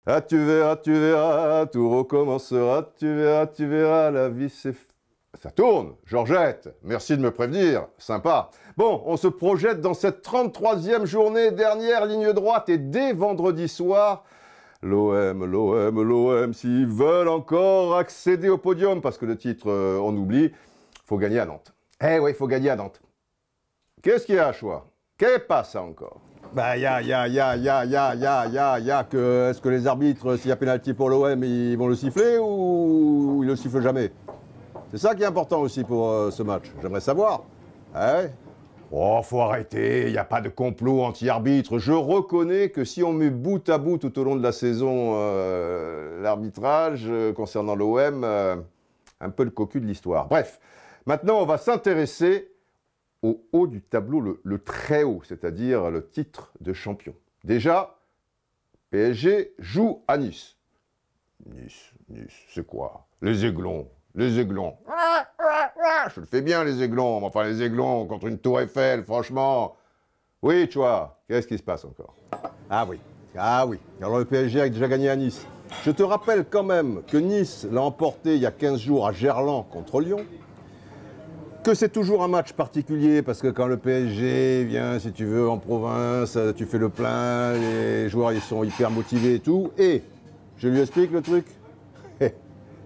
Ah, tu verras, tout recommencera, tu verras, la vie c'est... Ça tourne, Georgette, merci de me prévenir, sympa. Bon, on se projette dans cette 33e journée, dernière ligne droite, et dès vendredi soir, l'OM, s'ils veulent encore accéder au podium, parce que le titre, on oublie, faut gagner à Nantes. Eh oui, il faut gagner à Nantes. Qu'est-ce qu'il y a à choix? Qu'est-ce qui passe encore? Bah, que, est-ce que les arbitres, s'il y a pénalty pour l'OM, ils vont le siffler ou ils le sifflent jamais? C'est ça qui est important aussi pour ce match. J'aimerais savoir. Ah ouais? Oh, faut arrêter, il n'y a pas de complot anti-arbitre. Je reconnais que si on met bout à bout tout au long de la saison l'arbitrage concernant l'OM, un peu le cocu de l'histoire. Bref, maintenant on va s'intéresser au haut du tableau, le très haut, c'est-à-dire le titre de champion. Déjà, PSG joue à Nice. Nice, c'est quoi? Les Aiglons. Les Aiglons. Je le fais bien, les Aiglons. Mais enfin, les Aiglons contre une tour Eiffel, franchement. Oui, tu vois, qu'est-ce qui se passe encore? Ah oui. Alors le PSG a déjà gagné à Nice. Je te rappelle quand même que Nice l'a emporté il y a 15 jours à Gerland contre Lyon. Que c'est toujours un match particulier parce que quand le PSG vient, si tu veux, en province, tu fais le plein, les joueurs ils sont hyper motivés et tout. Et je lui explique le truc.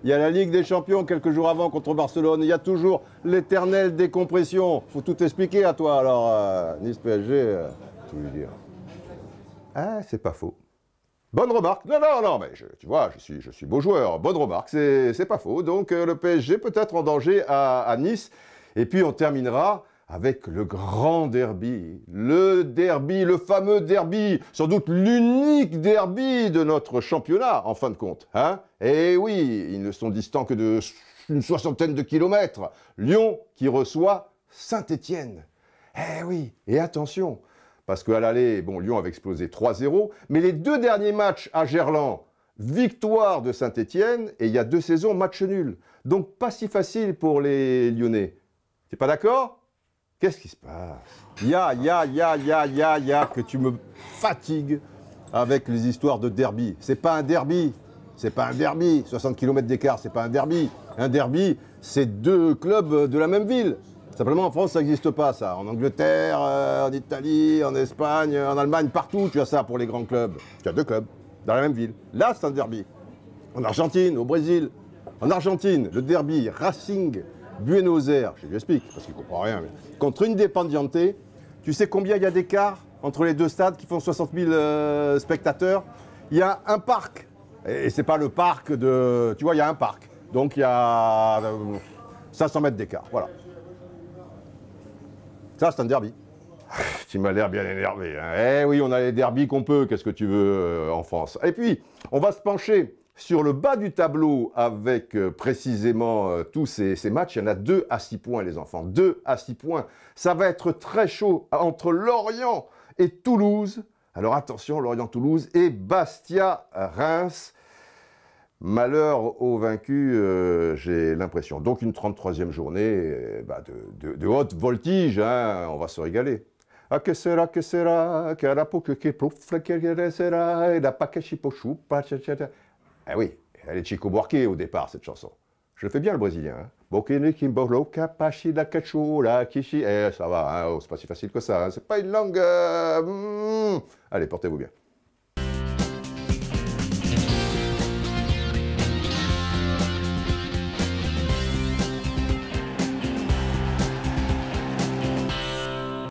Il y a la Ligue des Champions quelques jours avant contre Barcelone. Il y a toujours l'éternelle décompression. Faut tout expliquer à toi. Alors, Nice PSG, tout lui dire. Ah, c'est pas faux. Bonne remarque. Non, mais tu vois, je suis beau joueur. Bonne remarque, c'est pas faux. Donc, le PSG peut être en danger à Nice. Et puis, on terminera avec le grand derby. Le derby, le fameux derby. Sans doute l'unique derby de notre championnat, en fin de compte. Hein? Et oui, ils ne sont distants que d'une soixantaine de kilomètres. Lyon qui reçoit Saint-Étienne. Eh oui, et attention, parce qu'à l'aller, bon, Lyon avait explosé 3-0, mais les deux derniers matchs à Gerland, victoire de Saint-Étienne, et il y a 2 saisons, match nul. Donc pas si facile pour les Lyonnais. T'es pas d'accord? Qu'est-ce qui se passe? Que tu me fatigues avec les histoires de derby. C'est pas un derby. C'est pas un derby. 60 km d'écart, c'est pas un derby. Un derby, c'est 2 clubs de la même ville. Simplement, en France, ça n'existe pas, ça. En Angleterre, en Italie, en Espagne, en Allemagne, partout, tu as ça pour les grands clubs. Tu as 2 clubs dans la même ville. Là, c'est un derby. En Argentine, au Brésil. En Argentine, le derby Racing Buenos Aires, je lui explique, parce qu'il ne comprend rien, mais contre Independiente, tu sais combien il y a d'écart entre les 2 stades qui font 60 000 spectateurs? Il y a un parc, et c'est pas le parc de... Tu vois, il y a un parc, donc il y a 500 mètres d'écart, voilà. Ça, c'est un derby. Tu m'as l'air bien énervé. Hein. Eh oui, on a les derbys qu'on peut, qu'est-ce que tu veux en France. Et puis, on va se pencher sur le bas du tableau avec précisément tous ces matchs. Il y en a 2 à 6 points, les enfants. 2 à 6 points. Ça va être très chaud entre Lorient et Toulouse. Alors attention, Lorient-Toulouse et Bastia-Reims. Malheur aux vaincus, j'ai l'impression. Donc une 33e journée de haute voltige, hein, on va se régaler. Ah, que sera, carapo que ploufle, que sera, et la pacachipo choupa, eh oui, elle est Chico Buarque au départ, cette chanson. Je le fais bien, le brésilien. Hein. Bokene kimbolo kapashi la kachu la kishi. Eh, ça va, hein, oh, c'est pas si facile que ça. Hein. C'est pas une langue... Allez, portez-vous bien.